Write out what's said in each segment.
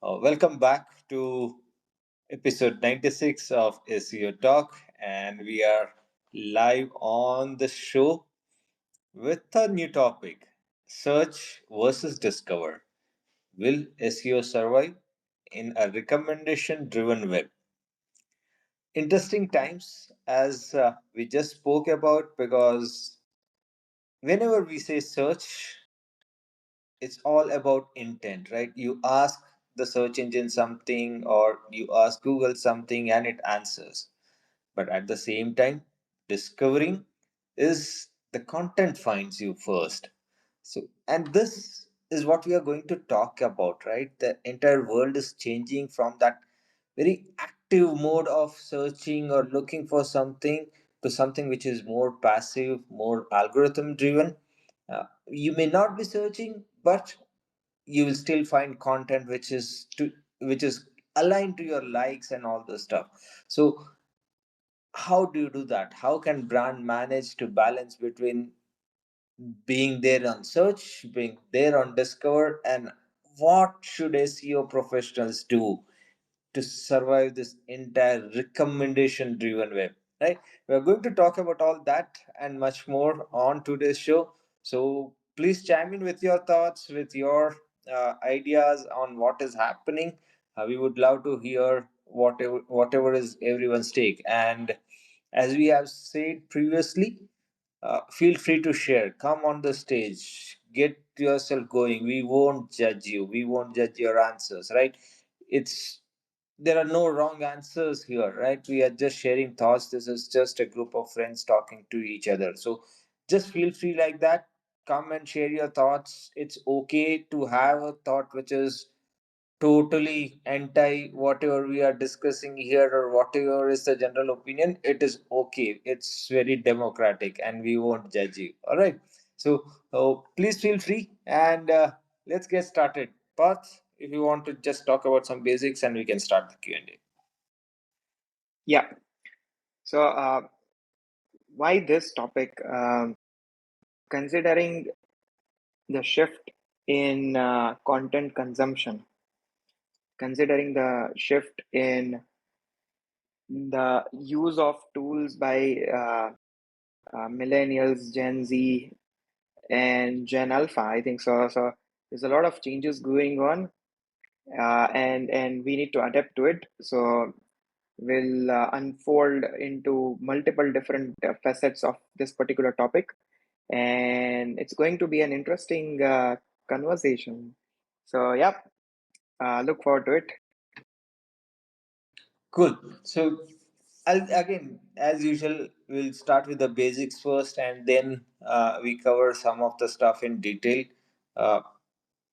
Welcome back to episode 96 of SEO Talk, and we are live on the show with a new topic: search versus discover. Will SEO survive in a recommendation driven web? Interesting times, as we just spoke about, because whenever we say search, it's all about intent, right? You ask the search engine something or you ask Google something and it answers. But at the same time, discovering is the content finds you first. So, and this is what we are going to talk about, right? The entire world is changing from that very active mode of searching or looking for something to something which is more passive, more algorithm driven. You may not be searching, but you will still find content which is aligned to your likes and all this stuff. So how do you do that? How can brand manage to balance between being there on search, being there on discover, and what should SEO professionals do to survive this entire recommendation driven web, right? We are going to talk about all that and much more on today's show. So please chime in with your thoughts, with your ideas on what is happening. We would love to hear whatever is everyone's take. And as we have said previously, feel free to share. Come on the stage, get yourself going. We won't judge you, we won't judge your answers, right? It's There are no wrong answers here, right? We are just sharing thoughts. This is just a group of friends talking to each other. So just feel free like that. Come and share your thoughts. It's okay to have a thought which is totally anti whatever we are discussing here or whatever is the general opinion. It is okay. It's very democratic and we won't judge you. All right. So please feel free and let's get started. Parth, if you want to just talk about some basics and we can start the Q&A. Yeah. So, why this topic? Considering the shift in content consumption, considering the shift in the use of tools by millennials, Gen Z, and Gen Alpha, I think so. So there's a lot of changes going on, and we need to adapt to it. So will unfold into multiple different facets of this particular topic, and it's going to be an interesting conversation. So, yeah, look forward to it. Cool. So again, as usual, we'll start with the basics first and then we cover some of the stuff in detail. Uh,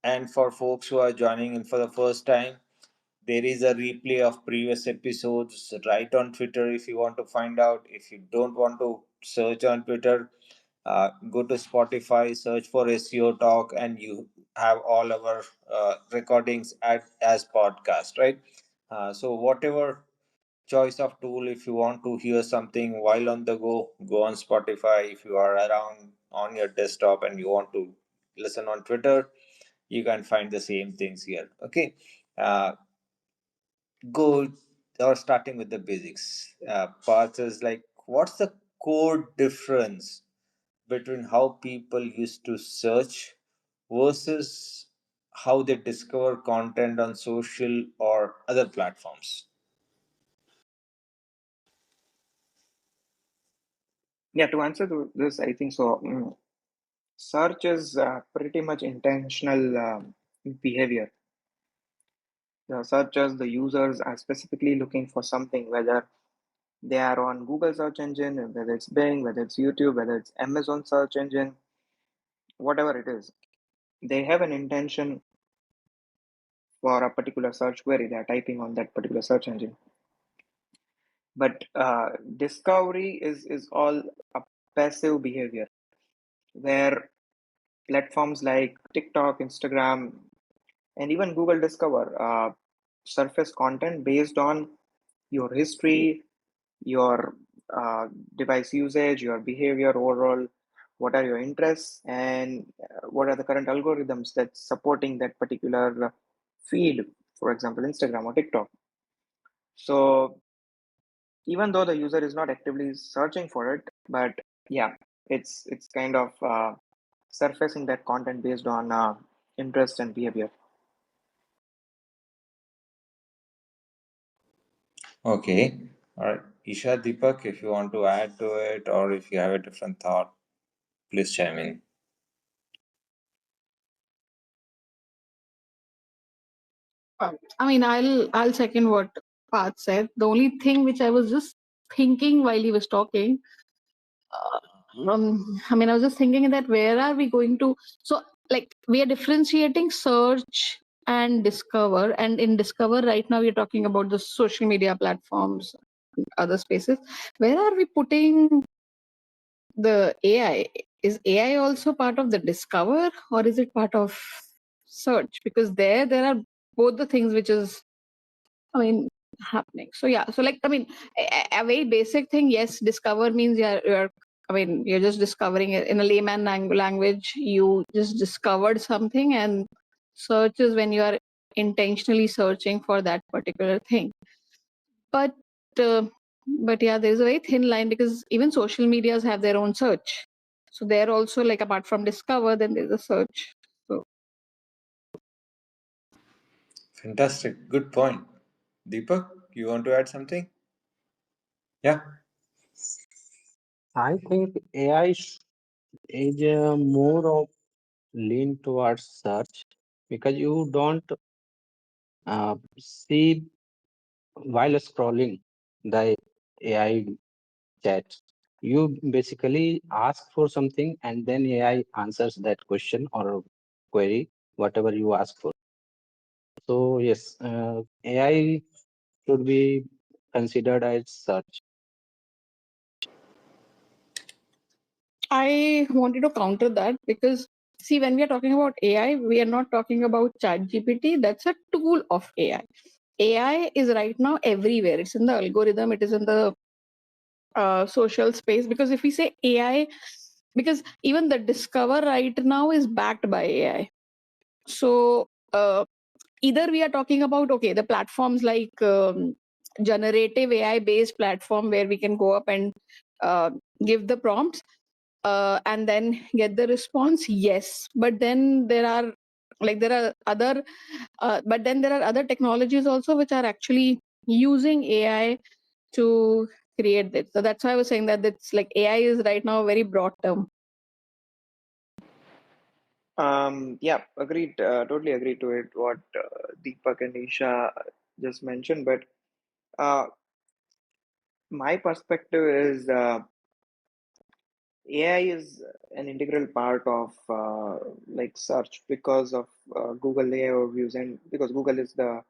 and for folks who are joining in for the first time, there is a replay of previous episodes right on Twitter if you want to find out. If you don't want to search on Twitter, go to Spotify, search for SEO Talk, and you have all our recordings as podcast, right? So whatever choice of tool, if you want to hear something while on the go on Spotify. If you are around on your desktop and you want to listen on Twitter, you can find the same things here. Okay. uh, Go or starting with the basics. Parts is like, what's the core difference between how people used to search versus how they discover content on social or other platforms? Yeah, to answer to this, I think so. Search is pretty much intentional behavior. The searchers, the users are specifically looking for something, whether they are on Google search engine, whether it's Bing, whether it's YouTube, whether it's Amazon search engine, whatever it is. They have an intention for a particular search query. They are typing on that particular search engine. But discovery is all a passive behavior where platforms like TikTok, Instagram, and even Google Discover surface content based on your history, your device usage, your behavior overall, what are your interests, and what are the current algorithms that's supporting that particular feed for example, Instagram or TikTok. So even though the user is not actively searching for it, but yeah, it's kind of surfacing that content based on interest and behavior. Okay. All right. Isha, Deepak, if you want to add to it or if you have a different thought, please chime in. I mean, I'll second what Parth said. The only thing which I was just thinking while he was talking, I mean, I was just thinking that where are we going to? So, like, we are differentiating search and discover, and in discover right now we're talking about the social media platforms, and other spaces. Where are we putting the AI? Is AI also part of the discover, or is it part of search? Because there are both the things which is, I mean, happening. So yeah, so like, I mean, a very basic thing. Yes, discover means you're. I mean, you're just discovering it in a layman language. You just discovered something, and search is when you are intentionally searching for that particular thing. But uh, but yeah, there's a very thin line because even social medias have their own search. So they're also like apart from discover, then there's a search. So Fantastic. Good point. Deepak, you want to add something? Yeah. I think AI is more of lean towards search because you don't see while scrolling the AI chat. You basically ask for something and then AI answers that question or query, whatever you ask for. So yes, AI should be considered as search. I wanted to counter that because see, when we are talking about AI, we are not talking about ChatGPT. That's a tool of AI. AI is right now everywhere. It's in the algorithm. It is in the social space. Because if we say AI, because even the Discover right now is backed by AI. So either we are talking about okay, the platforms like generative AI based platform where we can go up and give the prompts and then get the response, yes, but then there are other but then there are other technologies also which are actually using AI to create this. So that's why I was saying that it's like AI is right now a very broad term. Yeah, agreed. Totally agreed to it. What Deepak and Isha just mentioned, but uh, my perspective is AI is an integral part of like search because of Google AI overviews, and because Google is the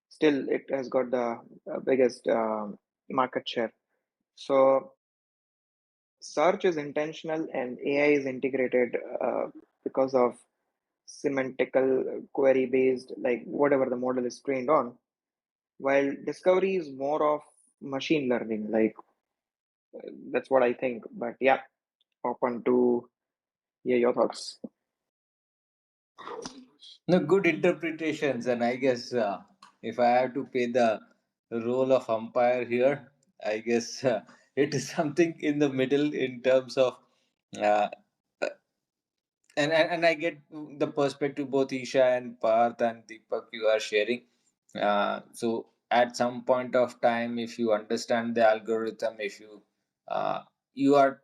still it has got the biggest market share. So search is intentional and AI is integrated because of semantical query based, like whatever the model is trained on. While discovery is more of machine learning, like that's what I think. But yeah, open to hear your thoughts. No, good interpretations, and I guess if I have to play the role of umpire here, I guess it is something in the middle in terms of, uh, and I get the perspective both Isha and Parth and Deepak you are sharing. So at some point of time, if you understand the algorithm, if you are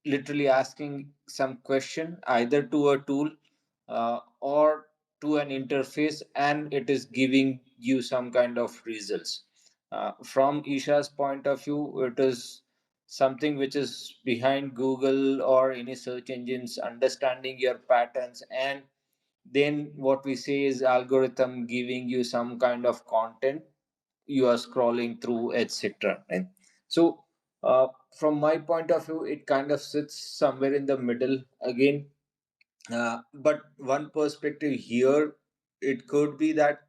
literally asking some question either to a tool or to an interface and it is giving you some kind of results from Isha's point of view, it is something which is behind Google or any search engines understanding your patterns, and then what we say is algorithm giving you some kind of content you are scrolling through, etc. Right? So from my point of view it kind of sits somewhere in the middle again, but one perspective here, it could be that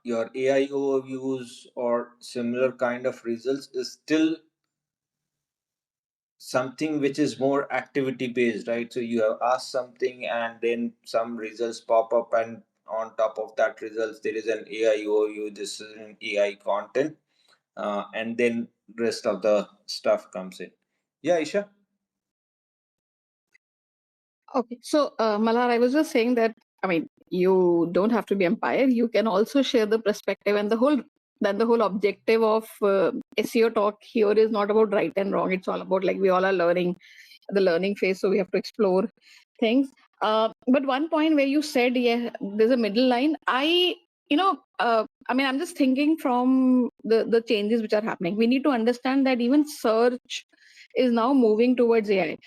your AI overviews or similar kind of results is still something which is more activity based, right? So you have asked something and then some results pop up, and on top of that results there is an AI overview, this is an AI content, and then rest of the stuff comes in. Yeah, Isha. Okay, so Malar, I was just saying that, I mean, you don't have to be umpire. You can also share the perspective, and the whole objective of SEO talk here is not about right and wrong. It's all about, like, we all are learning, the learning phase, so we have to explore things. But one point where you said, yeah, there's a middle line. I mean, I'm just thinking from the changes which are happening. We need to understand that even search is now moving towards AI.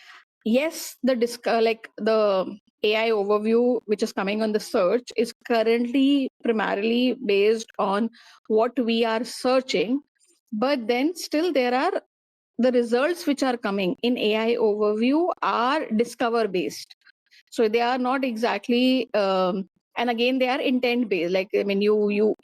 Yes, like the AI overview which is coming on the search is currently primarily based on what we are searching, but then still there are the results which are coming in AI overview are discover based. So they are not exactly and again they are intent based. Like, I mean, you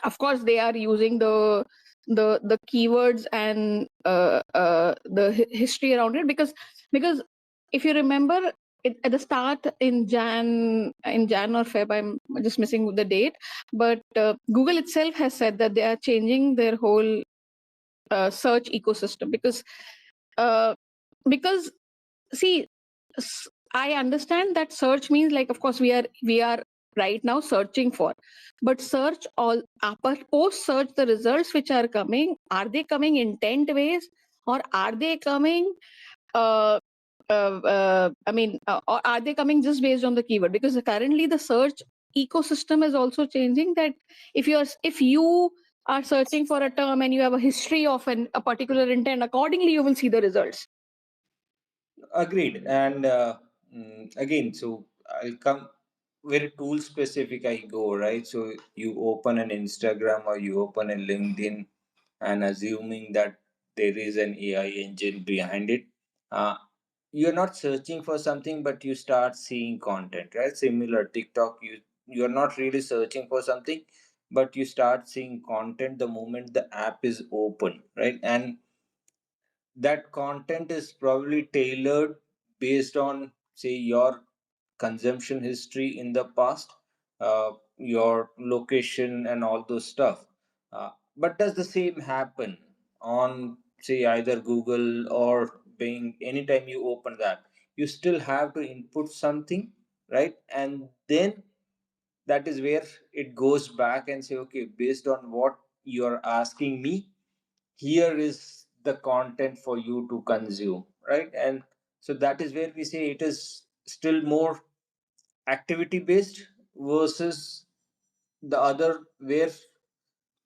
of course they are using the keywords and the history around it, because if you remember at the start in Jan or Feb, I'm just missing the date, but Google itself has said that they are changing their whole search ecosystem, uh, because see, I understand that search means, like, of course we are right now searching for, but search all post search, the results which are coming, are they coming intent ways, or are they coming uh, or are they coming just based on the keyword? Because currently the search ecosystem is also changing, that if you are searching for a term and you have a history of a particular intent, accordingly you will see the results. Agreed. And again, so I'll come very tool specific I go, right? So you open an Instagram or you open a LinkedIn and assuming that there is an AI engine behind it, uh, you're not searching for something, but you start seeing content, right? Similar TikTok, you're not really searching for something, but you start seeing content the moment the app is open, right? And that content is probably tailored based on, say, your consumption history in the past, your location and all those stuff. But does the same happen on, say, either Google or Bing? Anytime you open that, you still have to input something, right? And then that is where it goes back and say, okay, based on what you're asking me, here is the content for you to consume, right? And so that is where we say it is still more activity based versus the other, where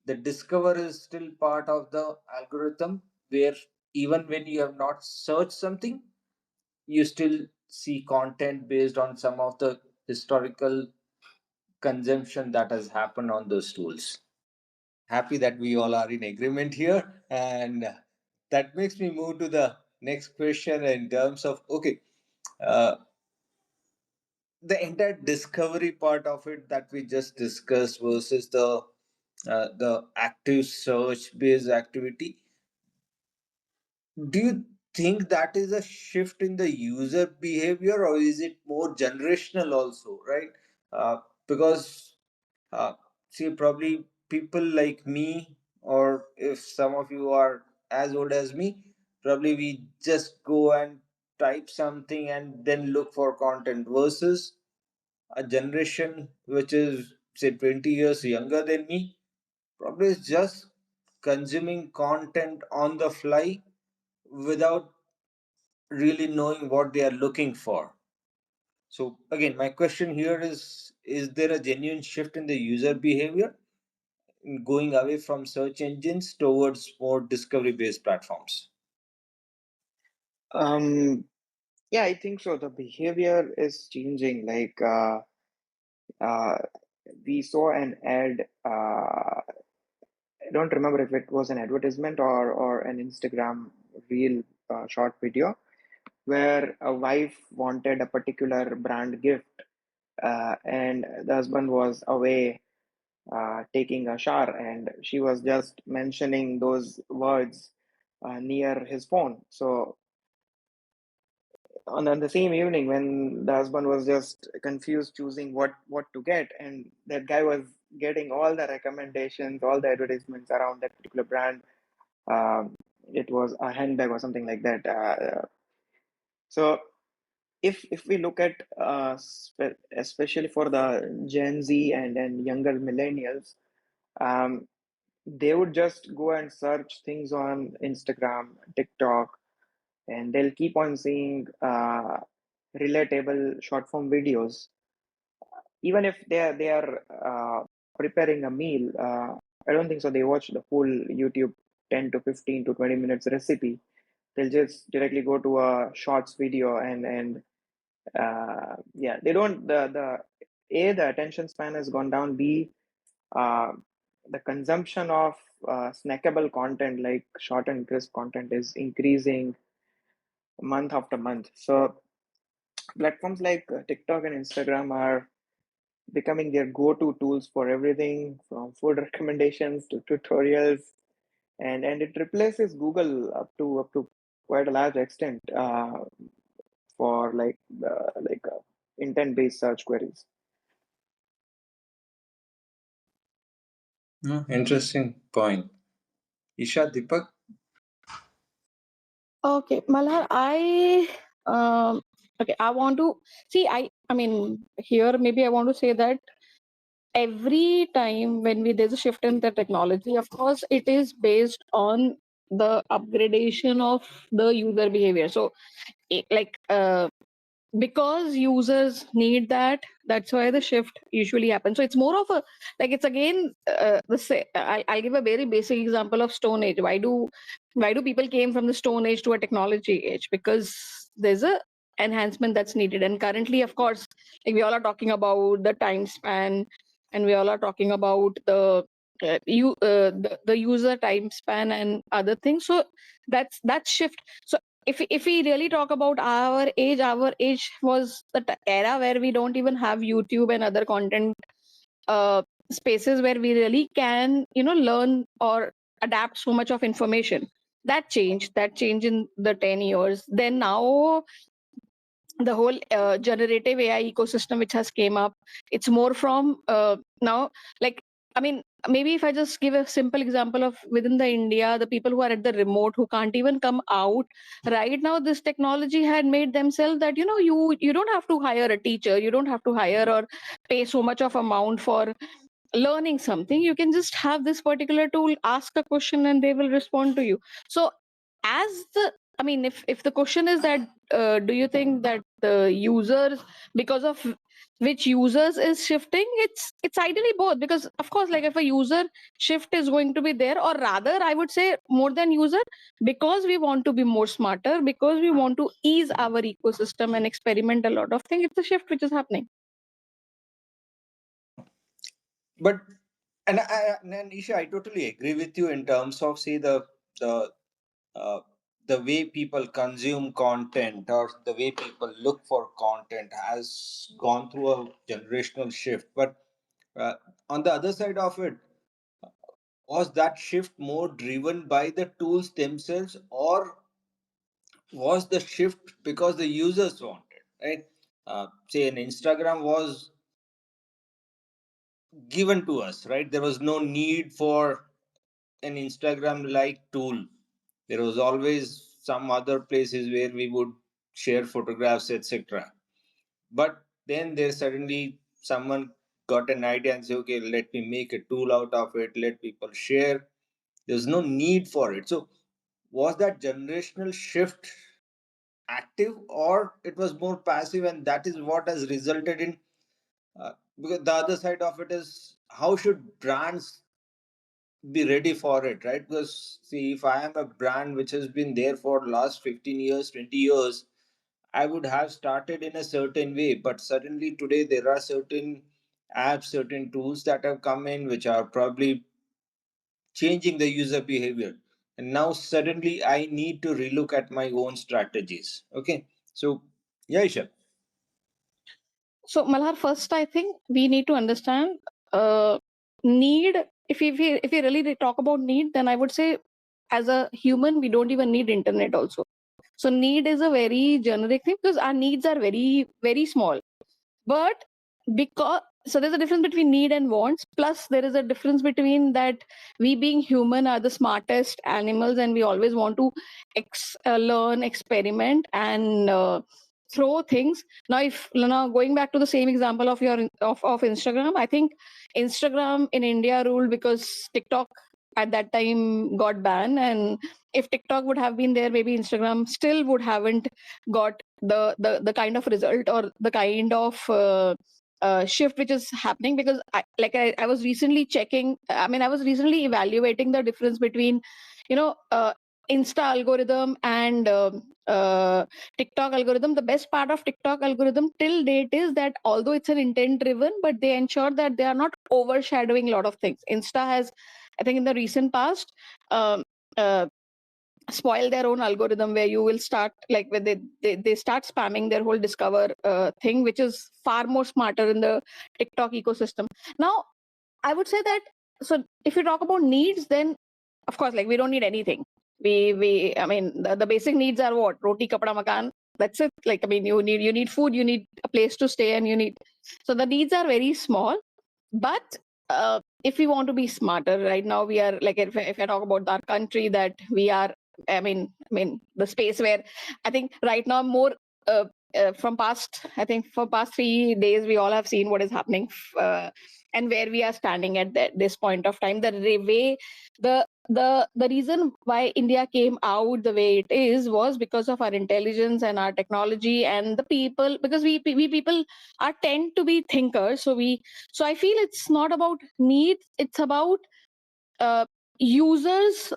the discover is still part of the algorithm, where even when you have not searched something, you still see content based on some of the historical consumption that has happened on those tools. Happy that we all are in agreement here, and that makes me move to the next question in terms of, okay, uh, the entire discovery part of it that we just discussed versus the active search based activity. Do you think that is a shift in the user behavior, or is it more generational also, right? Because uh, see, probably people like me, or if some of you are as old as me, probably we just go and type something and then look for content, versus a generation which is, say, 20 years younger than me, probably is just consuming content on the fly without really knowing what they are looking for. So again, my question here is there a genuine shift in the user behavior going away from search engines towards more discovery based platforms? Um, yeah, I think so. The behavior is changing. Uh, we saw an ad. I don't remember if it was an advertisement or an Instagram reel, short video, where a wife wanted a particular brand gift, and the husband was away taking a shower, and she was just mentioning those words near his phone. So on the same evening when the husband was just confused choosing what to get, and that guy was getting all the recommendations, all the advertisements around that particular brand. um, it was a handbag or something like that. So if we look at especially for the Gen Z and younger millennials, um, they would just go and search things on Instagram, TikTok, and they'll keep on seeing relatable short form videos. Even if they are preparing a meal, I don't think so. They watch the full YouTube 10 to 15 to 20 minutes recipe. They'll just directly go to a shorts video, and yeah, they don't the attention span has gone down. B, uh, the consumption of snackable content like short and crisp content is increasing month after month. So platforms like TikTok and Instagram are becoming their go-to tools for everything from food recommendations to tutorials, and it replaces Google up to quite a large extent for intent-based search queries. Interesting point. Isha, Deepak? Okay, Malhar, I want to see. I mean, here maybe I want to say that every time when there's a shift in the technology, of course, it is based on the upgradation of the user behavior. So, like because users need that, that's why the shift usually happens. So it's more of a, like, it's again I'll give a very basic example of stone age. Why do people came from the stone age to a technology age? Because there's a enhancement that's needed. And currently, of course, like, we all are talking about the time span, and we all are talking about the user time span and other things. So that's shift. So if we really talk about our age was the era where we don't even have YouTube and other content uh, spaces where we really can learn or adapt so much of information. That changed in the 10 years. Then now the whole generative AI ecosystem which has came up, it's more from now, like, I mean, maybe if I just give a simple example of within the India, the people who are at the remote, who can't even come out right now, this technology had made themselves that you don't have to hire a teacher, you don't have to hire or pay so much of amount for learning something. You can just have this particular tool, ask a question, and they will respond to you. So as the I mean, if the question is that do you think that the users, because of which users is shifting, it's ideally both. Because of course, like, if a user shift is going to be there, or rather I would say more than user, because we want to be more smarter, because we want to ease our ecosystem and experiment a lot of things, it's a shift which is happening. But and Isha, I totally agree with you in terms of, say, the uh, the way people consume content, or the way people look for content, has gone through a generational shift. But uh, on the other side of it, was that shift more driven by the tools themselves, or was the shift because the users wanted, right? Say an Instagram was given to us, right? There was no need for an Instagram like tool. There was always some other places where we would share photographs, etc. But then there suddenly someone got an idea and say, okay, let me make a tool out of it, let people share. There's no need for it. So was that generational shift active, or it was more passive, and that is what has resulted in because the other side of it is, how should brands be ready for it, right? Because see, if I am a brand which has been there for last 15 years, 20 years, I would have started in a certain way, but suddenly today there are certain apps, certain tools that have come in which are probably changing the user behavior, and now suddenly I need to relook at my own strategies. Okay, so yeah, Isha. So, Malhar, first, I think we need to understand need. If we really talk about need, then I would say, as a human, we don't even need internet also. So need is a very generic thing because our needs are very, very small. But because so there's a difference between need and wants, plus there is a difference between that we being human are the smartest animals and we always want to learn, experiment, and throw things. Now if now going back to the same example of your of Instagram, I think Instagram in India ruled because TikTok at that time got banned, and if TikTok would have been there, maybe Instagram still would haven't got the kind of result or the kind of shift which is happening. Because I was recently checking, I was recently evaluating the difference between Insta algorithm and TikTok algorithm. The best part of TikTok algorithm till date is that although it's an intent driven, but they ensure that they are not overshadowing a lot of things. Insta has, I think in the recent past, um, uh, spoil their own algorithm where you will start like when they start spamming their whole discover thing, which is far more smarter in the TikTok ecosystem. Now I would say that, so if you talk about needs, then of course, like we don't need anything. The basic needs are what? Roti, kapda, makan. That's it. Like, you need food, you need a place to stay, and you need. So the needs are very small. But if we want to be smarter, right now we are like, if I talk about our country, that we are. The space where I think right now more. From past, I think for past 3 days, we all have seen what is happening. And where we are standing at this point of time, the reason why India came out the way it is was because of our intelligence and our technology and the people, because we people are tend to be thinkers. So I feel it's not about needs, it's about uh, users.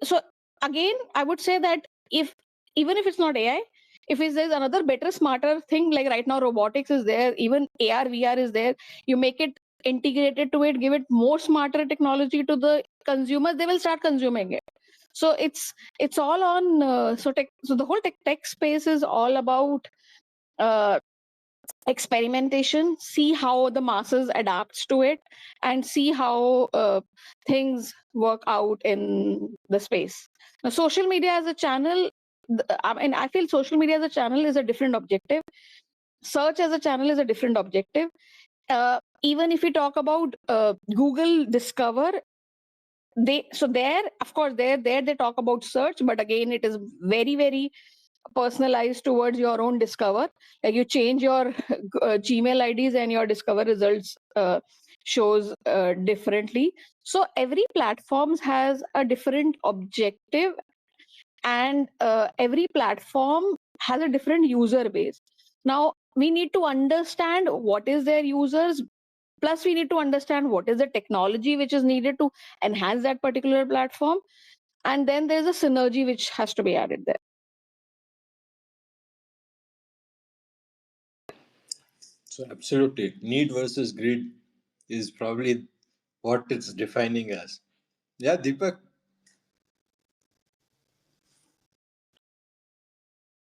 So again, I would say that if even if it's not AI, if there's another better smarter thing, like right now robotics is there, even AR VR is there, you make it integrated to it, give it more smarter technology to the consumers, they will start consuming it. So it's all on so the whole tech space is all about uh, experimentation, see how the masses adapts to it, and see how things work out in the space. Now social media as a channel, I feel social media as a channel is a different objective, search as a channel is a different objective. Even if we talk about Google discover, there of course there they talk about search, but again it is very, very personalized towards your own discover. Like you change your Gmail IDs and your discover results shows differently. So every platforms has a different objective, and every platform has a different user base. Now we need to understand what is their users, plus we need to understand what is the technology which is needed to enhance that particular platform, and then there's a synergy which has to be added there. So absolutely, need versus greed is probably what it's defining as. Yeah, Deepak.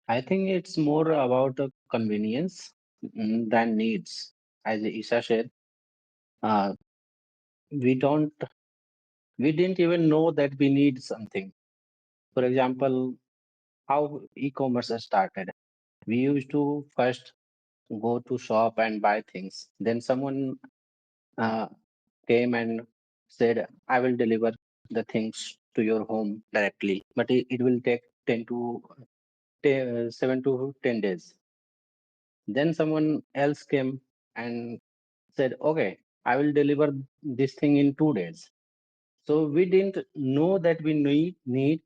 I think it's more about convenience than needs. As Isha said, uh, we don't, we didn't even know that we need something. For example, how e-commerce has started. We used to first go to shop and buy things. Then someone uh, came and said, I will deliver the things to your home directly, but it will take 7 to 10 days. Then someone else came and said, okay, I will deliver this thing in 2 days. So we didn't know that we need,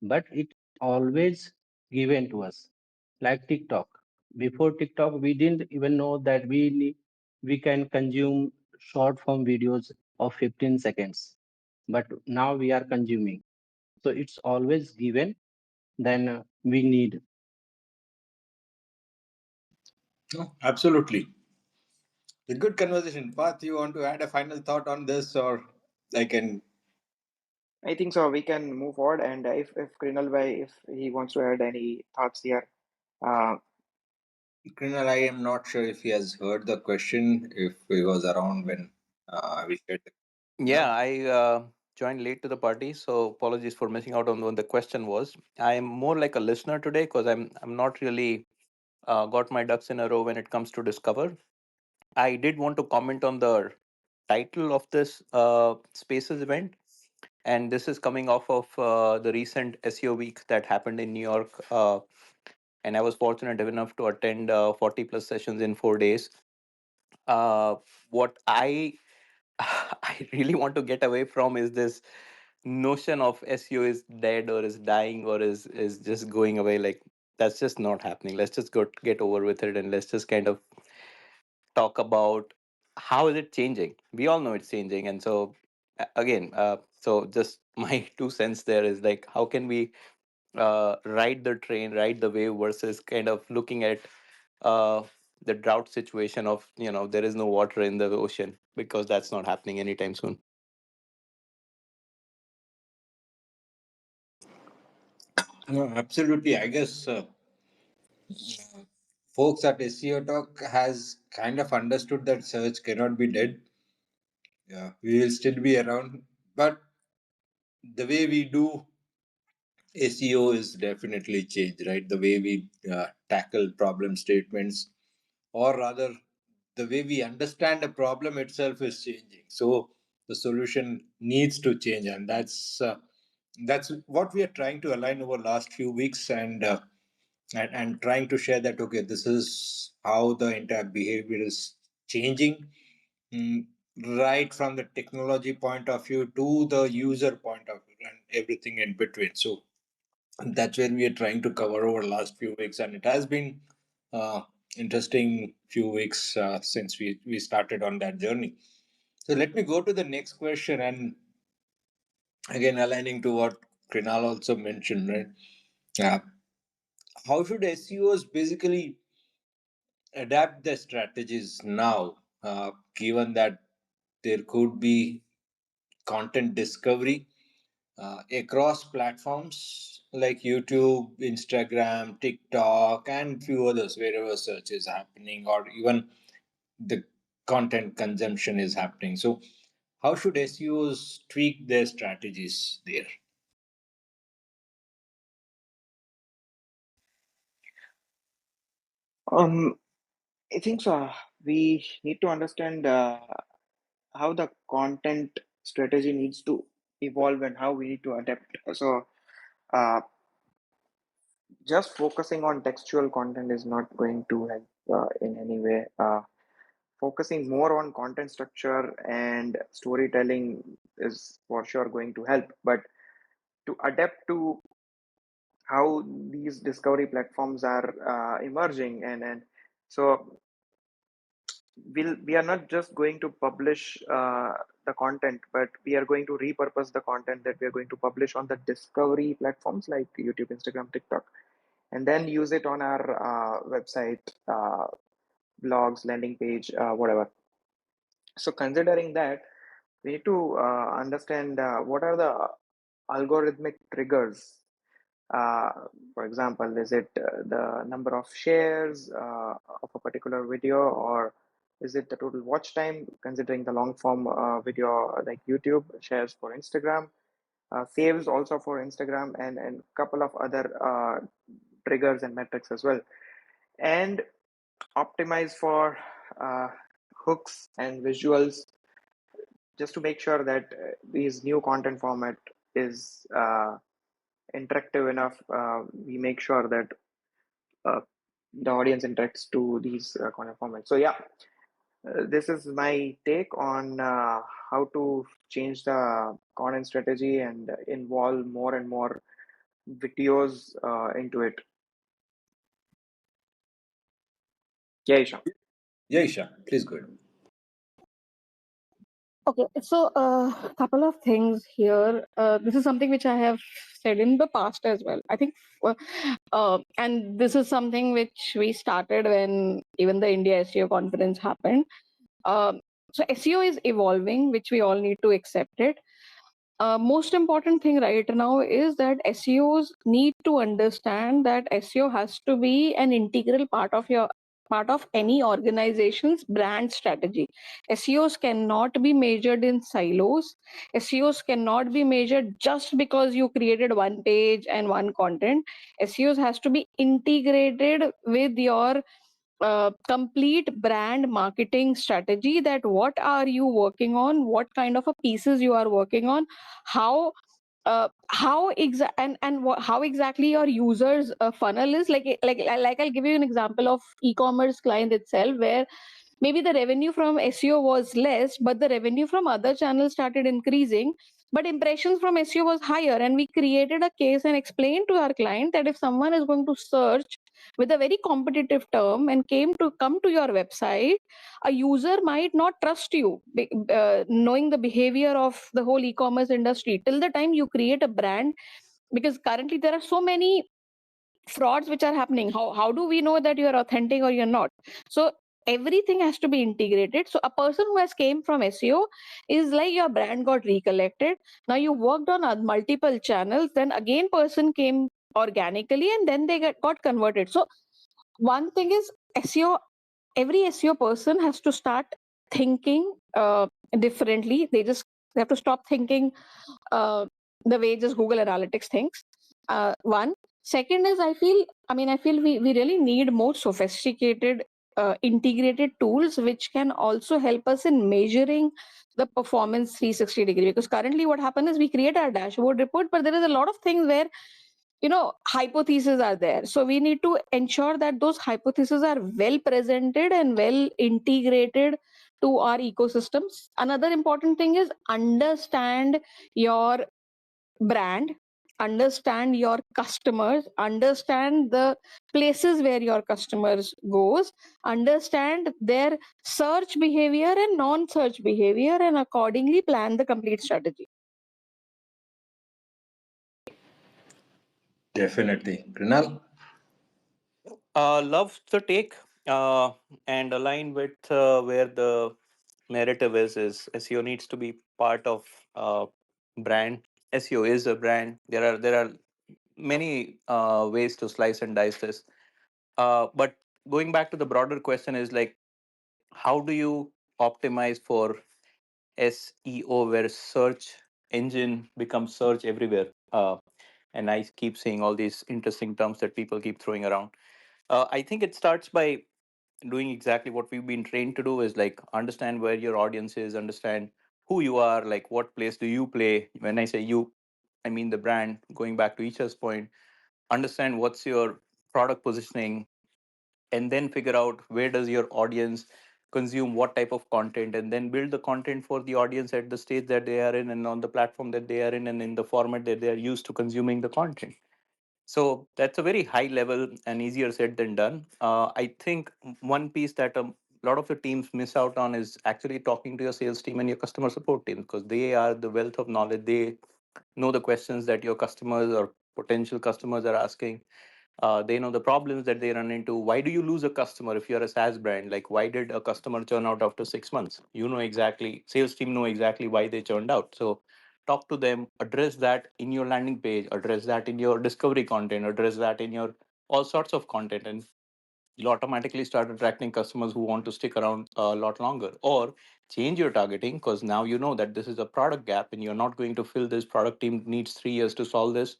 but it always given to us. Like TikTok. Before TikTok, we didn't even know that we can consume short form videos of 15 seconds. But now we are consuming. So it's always given, then we need. No, absolutely. A good conversation. Path, you want to add a final thought on this, or I can? I think so. We can move forward, and if Krinal Bhai, if he wants to add any thoughts here, uh, Krinal, I am not sure if he has heard the question, if he was around when we shared the. Yeah, No? I joined late to the party, so apologies for missing out on what the question was. I'm more like a listener today because I'm not really got my ducks in a row when it comes to Discover. I did want to comment on the title of this Spaces event, and this is coming off of the recent SEO week that happened in New York. And I was fortunate enough to attend 40 plus sessions in 4 days. What I I really want to get away from is this notion of SEO is dead or is dying or is just going away. Like that's just not happening. Let's just get over with it and let's just kind of talk about how is it changing. We all know it's changing, and so again, so just my 2 cents there is like how can we ride the train, ride the wave versus kind of looking at uh, the drought situation of there is no water in the ocean because that's not happening anytime soon. No, absolutely. I guess folks at SEO Talk has kind of understood that search cannot be dead. Yeah, we will still be around, but the way we do SEO is definitely changed, right? The way we tackle problem statements, or rather, the way we understand a problem itself is changing. So the solution needs to change, and that's what we are trying to align over last few weeks, and trying to share that okay, this is how the entire behavior is changing, mm, right from the technology point of view to the user point of view and everything in between. So that's where we are trying to cover over last few weeks, and it has been uh, interesting few weeks since we started on that journey. So let me go to the next question, and again aligning to what Krinal also mentioned, right? uh, how should SEOs basically adapt their strategies now, given that there could be content discovery across platforms like YouTube, Instagram, TikTok, and few others wherever search is happening, or even the content consumption is happening. So, how should SEOs tweak their strategies there? I think so. We need to understand how the content strategy needs to evolve and how we need to adapt. So, uh, just focusing on textual content is not going to help in any way. Focusing more on content structure and storytelling is for sure going to help. But to adapt to how these discovery platforms are emerging, and so we are not just going to publish the content, but we are going to repurpose the content that we are going to publish on the discovery platforms like YouTube, Instagram, TikTok, and then use it on our website, blogs, landing page, whatever. So considering that, we need to understand what are the algorithmic triggers. uh, for example, is it the number of shares of a particular video, or is it the total watch time, considering the long form video like YouTube, shares for Instagram, saves also for Instagram, and couple of other triggers and metrics as well, and optimize for uh, hooks and visuals, just to make sure that these new content format is interactive enough. We make sure that uh, the audience interacts to these content formats. So yeah, this is my take on how to change the content strategy and involve more and more videos into it. Yeah, Isha. Yeah, Isha, please go ahead. Okay, so a couple of things here. This is something which I have said in the past as well. I think, and this is something which we started when even the India SEO conference happened. So SEO is evolving, which we all need to accept it. Most important thing right now is that SEOs need to understand that SEO has to be an integral part of your part of any organization's brand strategy. SEOs cannot be measured in silos. SEOs cannot be measured just because you created one page and one content. SEOs has to be integrated with your complete brand marketing strategy, that what are you working on, what kind of a pieces you are working on, how how exactly your users funnel is like I'll give you an example of e-commerce client itself, where maybe the revenue from SEO was less, but the revenue from other channels started increasing, but impressions from SEO was higher. And we created a case and explained to our client that if someone is going to search with a very competitive term and come to your website, a user might not trust you, knowing the behavior of the whole e-commerce industry till the time you create a brand. Because currently there are so many frauds which are happening. How do we know that you're authentic or you're not? So everything has to be integrated. So a person who has came from SEO is like your brand got recollected. Now you worked on multiple channels, then again person came organically, and then got converted. So one thing is, SEO, every SEO person has to start thinking differently. They have to stop thinking uh, the way just Google Analytics thinks. One. Second is, I feel we really need more sophisticated, integrated tools which can also help us in measuring the performance 360-degree. Because currently what happens is we create our dashboard report, but there is a lot of things where hypotheses are there. So we need to ensure that those hypotheses are well presented and well integrated to our ecosystems. Another important thing is understand your brand, understand your customers, understand the places where your customers goes, understand their search behavior and non search behavior, and accordingly plan the complete strategy. Definitely. Krinal? Love the take, and align with where the narrative is SEO needs to be part of brand. SEO is a brand. There are many ways to slice and dice this. But going back to the broader question is like, how do you optimize for SEO where search engine becomes search everywhere? And I keep seeing all these interesting terms that people keep throwing around. I think it starts by doing exactly what we've been trained to do, is like understand where your audience is, understand who you are, like what place do you play. When I say you, I mean the brand. Going back to Isha's point, understand what's your product positioning, and then figure out where does your audience consume what type of content, and then build the content for the audience at the stage that they are in and on the platform that they are in and in the format that they are used to consuming the content. So that's a very high level and easier said than done. I think one piece that a lot of the teams miss out on is actually talking to your sales team and your customer support team, because they are the wealth of knowledge. They know the questions that your customers or potential customers are asking. They know the problems that they run into. Why do you lose a customer if you're a SaaS brand? Like, why did a customer churn out after 6 months? You know exactly, sales team know exactly why they churned out. So talk to them, address that in your landing page, address that in your discovery content, address that in your all sorts of content, and you'll automatically start attracting customers who want to stick around a lot longer. Or change your targeting, because now you know that this is a product gap and you're not going to fill this. Product team needs 3 years to solve this.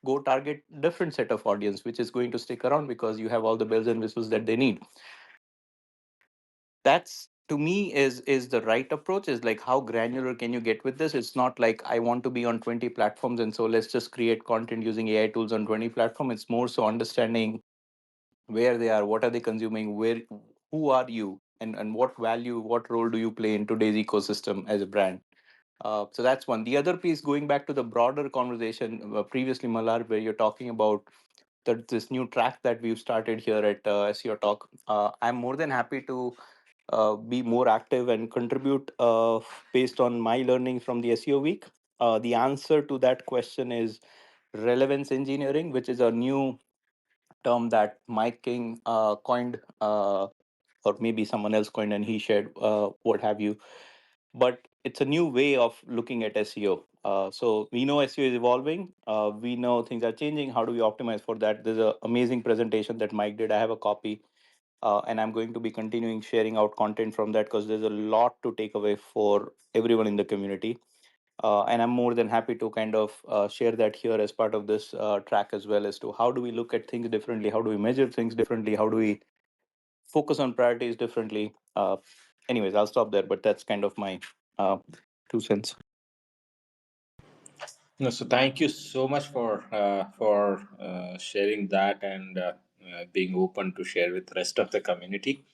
Go target different set of audience which is going to stick around because you have all the bells and whistles that they need. That's, to me, is the right approach. Is like, how granular can you get with this? It's not like I want to be on 20 platforms and so let's just create content using AI tools on 20 platforms. It's more so understanding where they are, what are they consuming, where, who are you, and what value, what role do you play in today's ecosystem as a brand. So that's one. The other piece, going back to the broader conversation previously, Malar, where you're talking about this new track that we've started here at SEO Talk. I'm more than happy to be more active and contribute based on my learnings from the SEO week. The answer to that question is relevance engineering, which is a new term that Mike King coined, or maybe someone else coined, and he shared what have you. But it's a new way of looking at SEO. So we know SEO is evolving. We know things are changing. How do we optimize for that? There's an amazing presentation that Mike did. I have a copy. and I'm going to be continuing sharing out content from that because there's a lot to take away for everyone in the community. And I'm more than happy to kind of share that here as part of this track as well, as to how do we look at things differently, how do we measure things differently, how do we focus on priorities differently. Anyways, I'll stop there, but that's kind of my uh, 2 cents. No, so thank you so much for sharing that and being open to share with the rest of the community.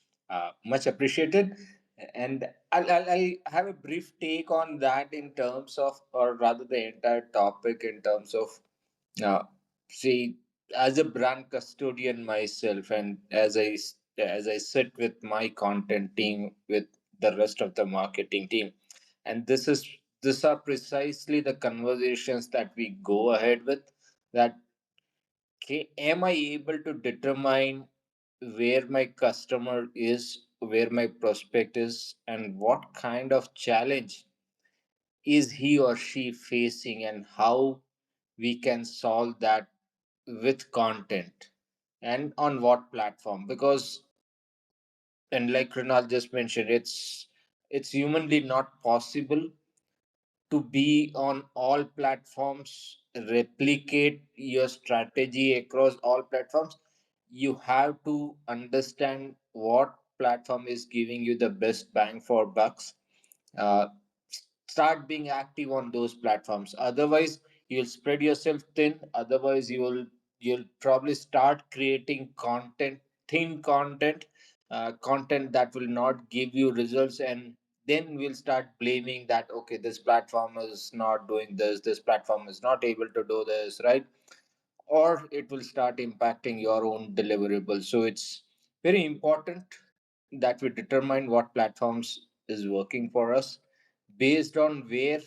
Much appreciated. And I'll have a brief take on that in terms of, or rather, the entire topic in terms of, uh, see, as a brand custodian myself, and as I sit with my content team with the rest of the marketing team, and these are precisely the conversations that we go ahead with, that am I able to determine where my customer is, where my prospect is, and what kind of challenge is he or she facing, and how we can solve that with content, and on what platform. Because, and like Renal just mentioned, it's humanly not possible to be on all platforms, replicate your strategy across all platforms. You have to understand what platform is giving you the best bang for bucks. uh, Start being active on those platforms, otherwise you'll spread yourself thin. Otherwise you'll probably start creating content, thin content, content that will not give you results, and then we'll start blaming that, okay, this platform is not doing this platform is not able to do this, right? Or it will start impacting your own deliverables. So it's very important that we determine what platforms is working for us based on where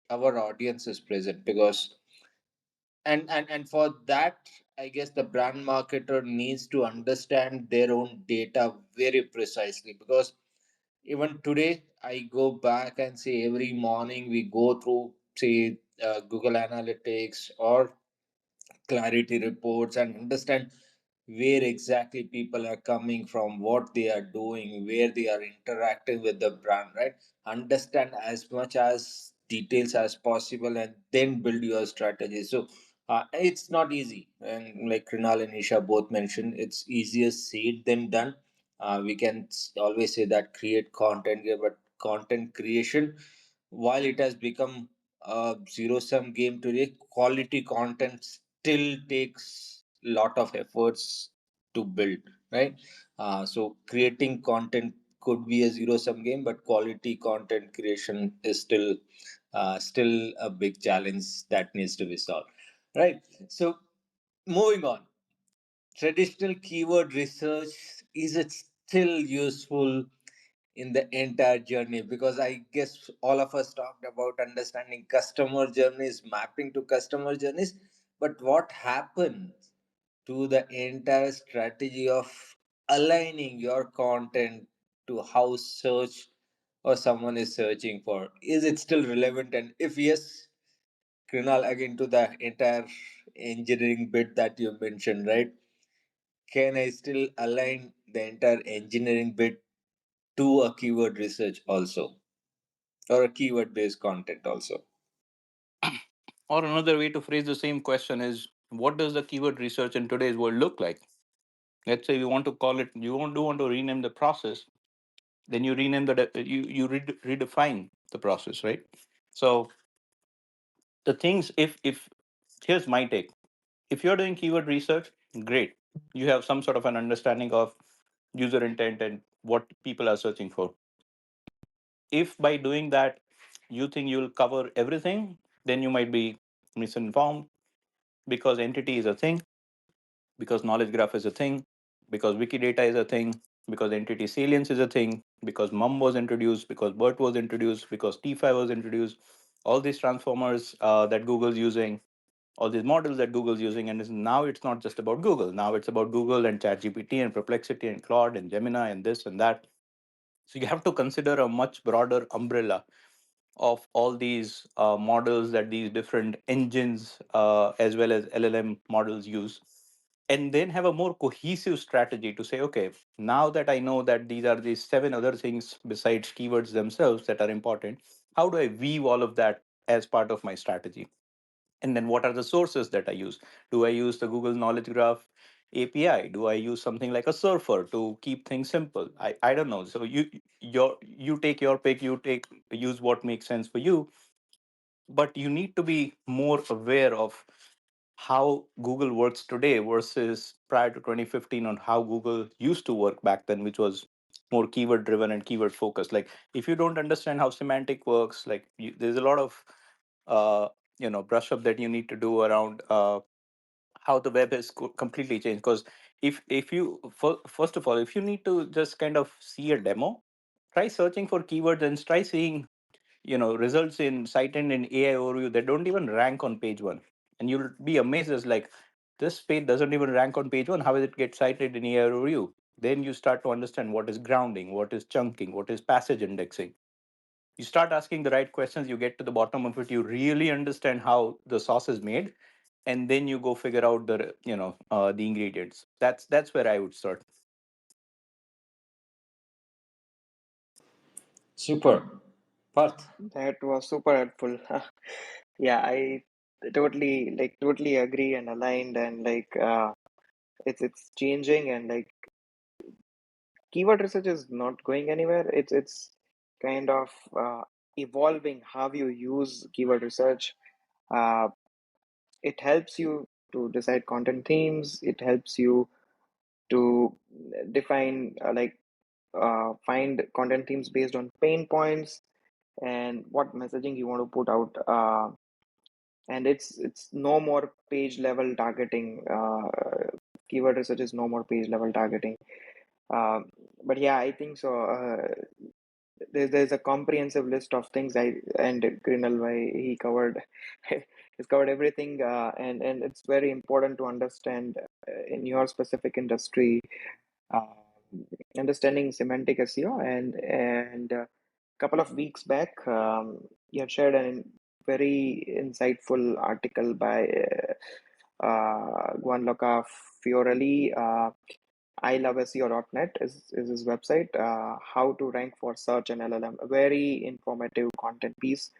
our audience is present. Because, and for that, I guess the brand marketer needs to understand their own data very precisely. Because even today, I go back and say every morning we go through, say, Google Analytics or clarity reports, and understand where exactly people are coming from, what they are doing, where they are interacting with the brand, right? Understand as much as details as possible, and then build your strategy. So it's not easy, and like Krinal and Isha both mentioned, it's easier said than done. We can always say that create content here, but content creation, while it has become a zero sum game today, quality content still takes lot of efforts to build, right? So creating content could be a zero sum game, but quality content creation is still a big challenge that needs to be solved, right? So moving on, traditional keyword research, is it still useful in the entire journey? Because I guess all of us talked about understanding customer journeys, mapping to customer journeys, but what happens to the entire strategy of aligning your content to how search or someone is searching for? Is it still relevant? And if yes, Krinal, again to the entire engineering bit that you mentioned, right? Can I still align the entire engineering bit to a keyword research also, or a keyword based content also? Or another way to phrase the same question is, what does the keyword research in today's world look like? Let's say you want to call it, do want to rename the process, then you rename redefine the process, right? So the things, if here's my take: if you're doing keyword research, great, you have some sort of an understanding of user intent and what people are searching for. If by doing that you think you'll cover everything, then you might be misinformed, because entity is a thing, because knowledge graph is a thing, because Wikidata is a thing, because entity salience is a thing, because mum was introduced, because bert was introduced, because t5 was introduced. All these transformers that Google's using, all these models that Google's using, and now it's not just about Google. Now it's about Google and ChatGPT and Perplexity and Claude and Gemini and this and that. So you have to consider a much broader umbrella of all these models that these different engines, as well as LLM models, use. and then have a more cohesive strategy to say, okay, now that I know that these are these seven other things besides keywords themselves that are important, how do I weave all of that as part of my strategy? And then what are the sources that I use? Do I use the Google Knowledge Graph API? Do I use something like a Surfer to keep things simple? I don't know. So you take your pick, use what makes sense for you, but you need to be more aware of how Google works today versus prior to 2015 on how Google used to work back then, which was more keyword driven and keyword focused. Like if you don't understand how semantic works, like there's a lot of uh, brush up that you need to do around how the web has completely changed. Because if you first of all, if you need to just kind of see a demo, try searching for keywords and try seeing results in cited in AI overview that don't even rank on page one, and you'll be amazed as like this page doesn't even rank on page one. How does it get cited in AI overview? Then you start to understand what is grounding, what is chunking, what is passage indexing. You start asking the right questions, you get to the bottom of it, you really understand how the sauce is made, and then you go figure out the ingredients. That's where I would start. Super. Parth. That was super helpful. Yeah, I totally agree and aligned, and it's changing, and like keyword research is not going anywhere. It's kind of evolving how you use keyword research. Uh, it helps you to decide content themes. It helps you to define find content themes based on pain points and what messaging you want to put out. And it's no more page level targeting. Keyword research is no more page level targeting. But yeah, I think so. There's a comprehensive list of things. And Grinal, why he covered he's covered everything, and it's very important to understand in your specific industry, uh, understanding semantic SEO. And a couple of weeks back, you had shared a very insightful article by Gianluca Fiorelli. I love SEO.net is his website. How to rank for search and LLM. A very informative content piece,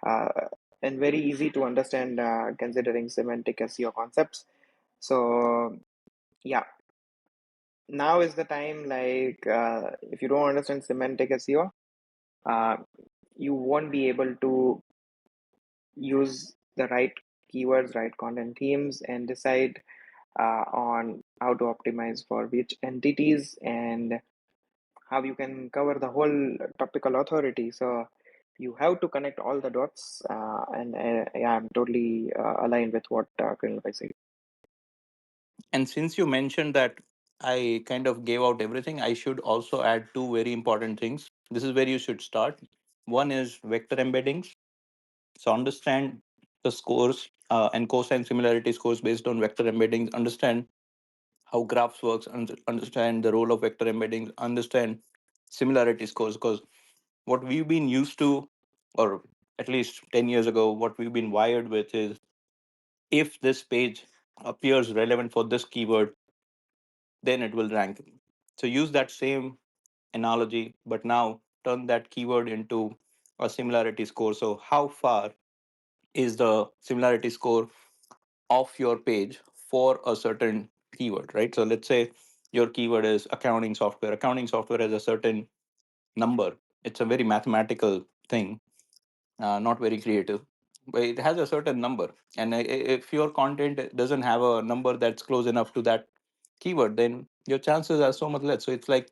uh, and very easy to understand, considering semantic SEO concepts. So yeah, now is the time. If you don't understand semantic SEO, uh, you won't be able to use the right keywords, right content themes, and decide on how to optimize for which entities, and how you can cover the whole topical authority. So you have to connect all the dots, and yeah, I'm totally aligned with what Colonel Pai said. And since you mentioned that I kind of gave out everything, I should also add two very important things. This is where you should start. One is vector embeddings. So understand the scores and cosine similarity scores based on vector embeddings. Understand how graphs works. Understand the role of vector embeddings. Understand similarity scores, because what we've been used to, or at least 10 years ago, what we've been wired with is if this page appears relevant for this keyword, then it will rank. So use that same analogy, but now turn that keyword into a similarity score. So how far is the similarity score of your page for a certain keyword, right? So let's say your keyword is accounting software. Accounting software has a certain number. It's a very mathematical thing, not very creative, but it has a certain number. And if your content doesn't have a number that's close enough to that keyword, then your chances are so much less. So it's like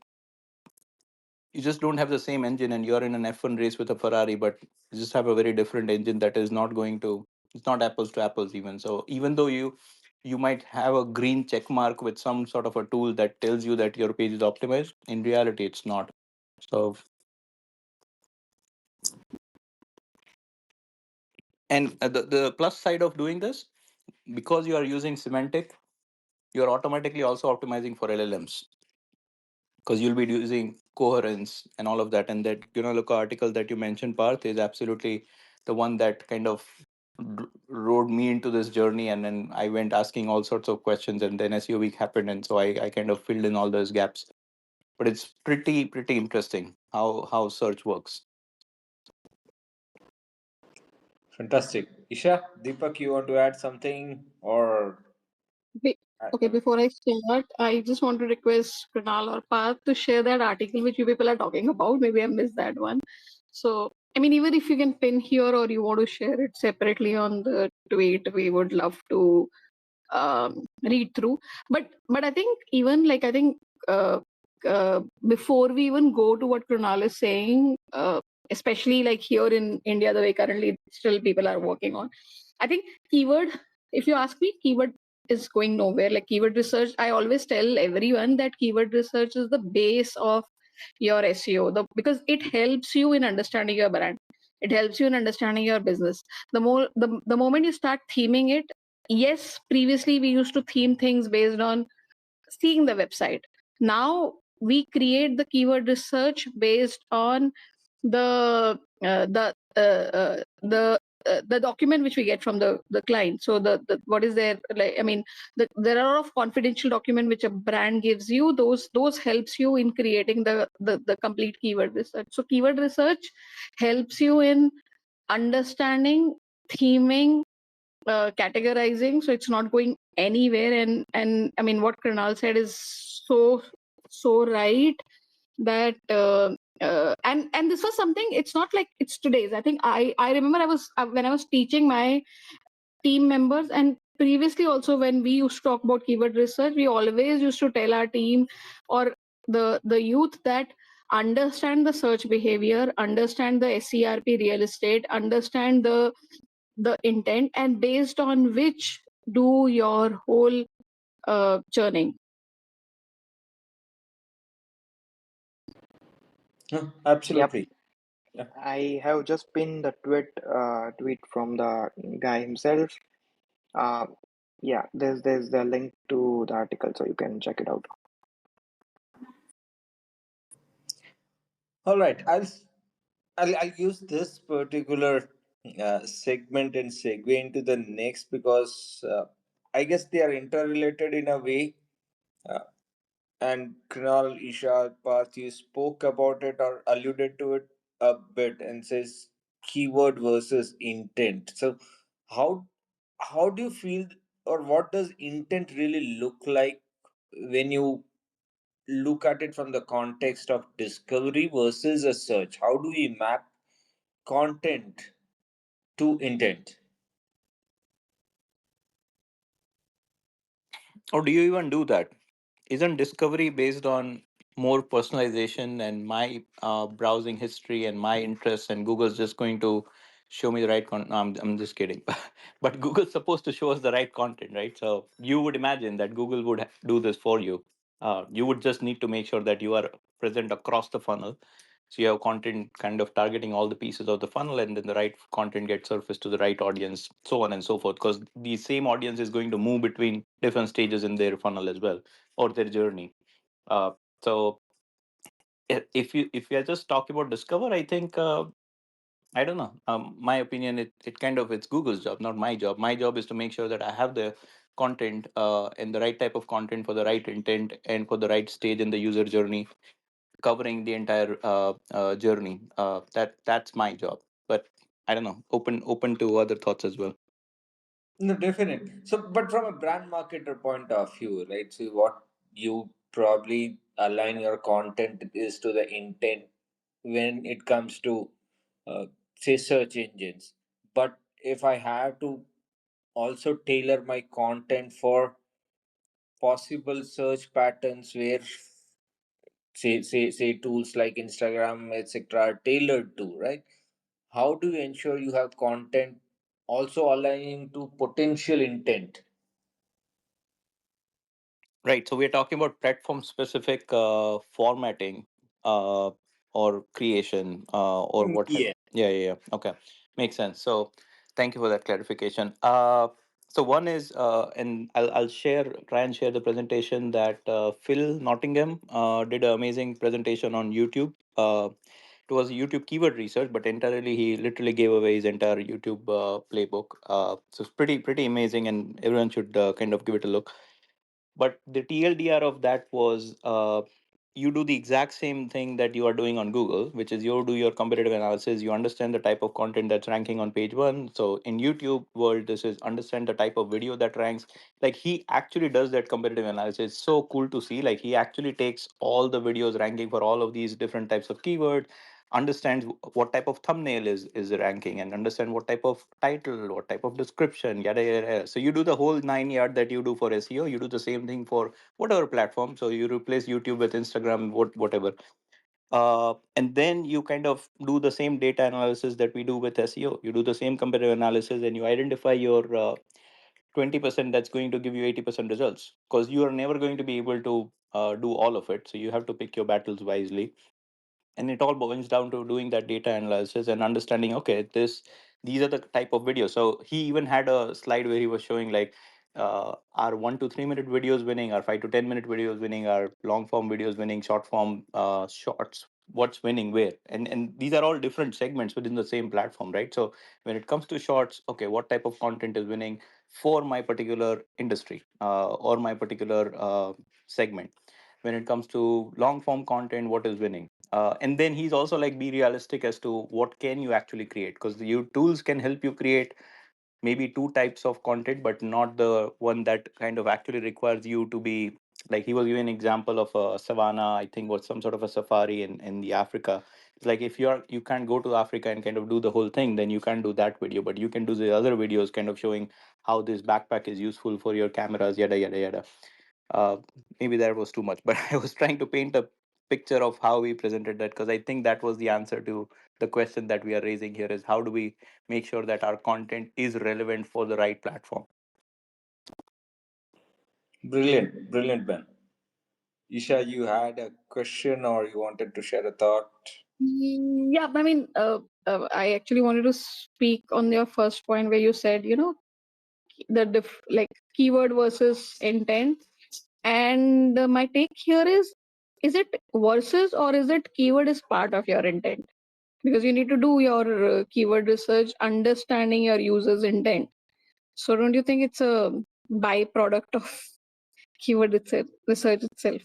you just don't have the same engine, and you're in an F1 race with a Ferrari, but you just have a very different engine that is not going to, it's not apples to apples even. So even though you might have a green check mark with some sort of a tool that tells you that your page is optimized, in reality it's not. So, and the plus side of doing this, because you are using semantic, you're automatically also optimizing for LLMs, because you'll be using coherence and all of that. And that look article that you mentioned, Parth, is absolutely the one that kind of rode me into this journey, and then I went asking all sorts of questions, and then SEO week happened, and so I kind of filled in all those gaps. But it's pretty interesting how search works. Fantastic. Isha, Deepak, you want to add something or? Be- Okay, before I start, I just want to request Kunal or Parth to share that article which you people are talking about. Maybe I missed that one. So, I mean, even if you can pin here or you want to share it separately on the tweet, we would love to read through. But I think even like I think before we even go to what Krunal is saying, especially like here in India, the way currently still people are working on, I think keyword. If you ask me, keyword is going nowhere. Like keyword research, I always tell everyone that keyword research is the base of your SEO. Because it helps you in understanding your brand. It helps you in understanding your business. The moment you start theming it, yes, previously we used to theme things based on seeing the website. Now we create the keyword research based on the uh, the uh, uh, the the document which we get from the client. So the what is there, like I mean, there are a lot of confidential document which a brand gives you. Those helps you in creating the complete keyword research. So keyword research helps you in understanding, theming, categorizing, so it's not going anywhere. And I mean, what Kranal said is so right, that and this was something, it's not like it's today's. I think I remember I was when I was teaching my team members, and previously also when we used to talk about keyword research, we always used to tell our team or the youth that understand the search behavior, understand the SERP real estate, understand the intent, and based on which do your whole churning. Yep. Absolutely. Yeah. I have just pinned the tweet from the guy himself. Uh, yeah, there's the link to the article, so you can check it out. All right. I'll use this particular segment and segue into the next because I guess they are interrelated in a way. Uh, and Kunal, Isha, Parth, you spoke about it or alluded to it a bit and says keyword versus intent. So how how do you feel, or what does intent really look like when you look at it from the context of discovery versus a search? How do we map content to intent? Or do you even do that? Isn't discovery based on more personalization and my browsing history and my interests, and Google's just going to show me the right content? No, I'm just kidding. But Google's supposed to show us the right content, right? So you would imagine that Google would do this for you. You would just need to make sure that you are present across the funnel. So you have content kind of targeting all the pieces of the funnel, and then the right content gets surfaced to the right audience, so on and so forth. Because the same audience is going to move between different stages in their funnel as well, or their journey. Uh, so if you are just talking about discover, I think I don't know. My opinion, it kind of it's Google's job, not my job. My job is to make sure that I have the content and the right type of content for the right intent and for the right stage in the user journey, covering the entire journey. That's my job. But I don't know. Open to other thoughts as well. No, definitely. So, but from a brand marketer point of view, right? So, what you probably align your content is to the intent when it comes to, say, search engines. But if I have to also tailor my content for possible search patterns where, say, tools like Instagram, etc., are tailored to, right? How do you ensure you have content also aligning to potential intent? Right. So we're talking about platform specific formatting or creation or what have. Yeah. Yeah. Okay. Makes sense. So thank you for that clarification. So one is, and I'll try and share the presentation that Phil Nottingham did an amazing presentation on YouTube. It was YouTube keyword research, but entirely he literally gave away his entire YouTube playbook. So it's pretty amazing, and everyone should kind of give it a look. But the TLDR of that was you do the exact same thing that you are doing on Google, which is you do your competitive analysis. You understand the type of content that's ranking on page one. So in YouTube world, this is understand the type of video that ranks. Like he actually does that competitive analysis. It's so cool to see. Like he actually takes all the videos ranking for all of these different types of keywords, understands what type of thumbnail is ranking, and understand what type of title, what type of description, yada yada yada. So you do the whole 9 yard that you do for SEO. You do the same thing for whatever platform. So you replace YouTube with Instagram, whatever. And then you kind of do the same data analysis that we do with SEO. You do the same competitive analysis, and you identify your 20% that's going to give you 80% results, because you are never going to be able to do all of it. So you have to pick your battles wisely, and it all boils down to doing that data analysis and understanding, okay, these are the type of videos. So he even had a slide where he was showing like our 1 to 3 minute videos winning, our 5 to 10 minute videos winning, our long form videos winning, short form shorts, what's winning where. And these are all different segments within the same platform, right? So when it comes to shorts, okay, what type of content is winning for my particular industry or my particular segment. When it comes to long form content, what is winning. And then he's also like, be realistic as to what can you actually create, because the tools can help you create maybe two types of content, but not the one that kind of actually requires you to be like, he was giving an example of a savannah, I think was some sort of a safari in the Africa. It's like, if you can't go to Africa and kind of do the whole thing, then you can't do that video, but you can do the other videos kind of showing how this backpack is useful for your cameras, yada yada yada. uh, Maybe that was too much, but I was trying to paint a picture of how we presented that, because I think that was the answer to the question that we are raising here, is how do we make sure that our content is relevant for the right platform. Brilliant, brilliant, Ben. Isha, you had a question or you wanted to share a thought? Yeah, I mean, I actually wanted to speak on your first point where you said, like keyword versus intent. And my take here is it versus, or is it keyword is part of your intent? Because you need to do your keyword research, understanding your user's intent. So don't you think it's a byproduct of keyword itself, research itself?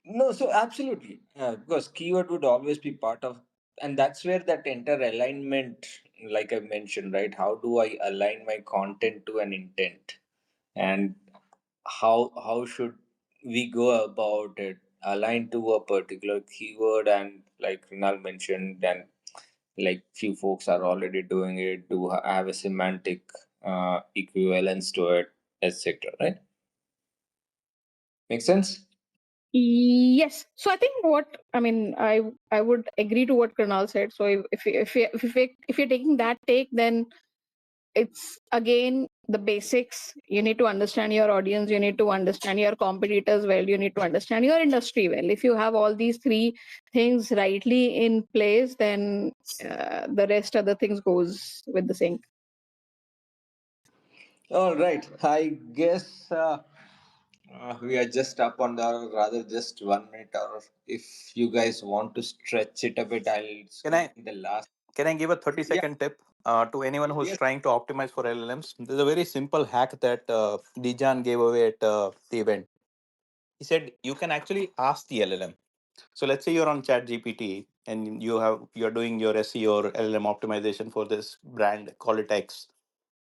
No, so absolutely, because keyword would always be part of, and that's where that enter alignment, like I mentioned, right? How do I align my content to an intent, and how should we go about it? Align to a particular keyword, and like Rinal mentioned, and like few folks are already doing it, do have a semantic equivalence to it, etc. Right? Make sense? Yes. So I think I would agree to what Kunal said. So if you're taking that take, then it's again the basics. You need to understand your audience. You need to understand your competitors well. You need to understand your industry well. If you have all these three things rightly in place, then the rest other things goes with the sync. All right. I guess we are just up on the hour, rather just 1 minute. Or if you guys want to stretch it a bit, I'll Can squeeze I in the last. can I give a 30 Yeah. second tip to anyone who's Yes. trying to optimize for LLMs? There's a very simple hack that Dijan gave away at the event. He said you can actually ask the LLM. So let's say you're on Chat GPT and you're doing your SEO or LLM optimization for this brand, call it X.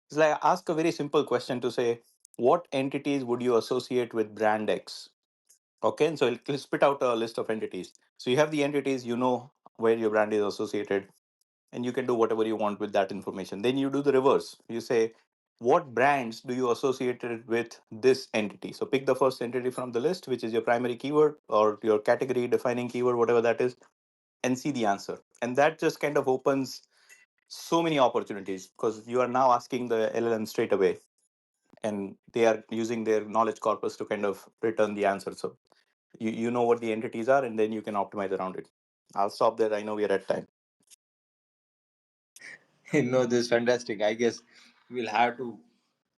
It's like, ask a very simple question to say, what entities would you associate with brand X? Okay, and so it'll spit out a list of entities. So you have the entities, you know where your brand is associated, and you can do whatever you want with that information. Then you do the reverse. You say, what brands do you associate it with this entity? So pick the first entity from the list, which is your primary keyword or your category defining keyword, whatever that is, and see the answer. And that just kind of opens so many opportunities, because you are now asking the LLM straight away, and they are using their knowledge corpus to kind of return the answer. So you know what the entities are, and then you can optimize around it. I'll stop there. I know we are at time. No, this is fantastic. I guess we'll have to,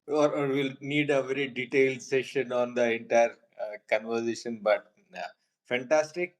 or we'll need a very detailed session on the entire conversation. But fantastic.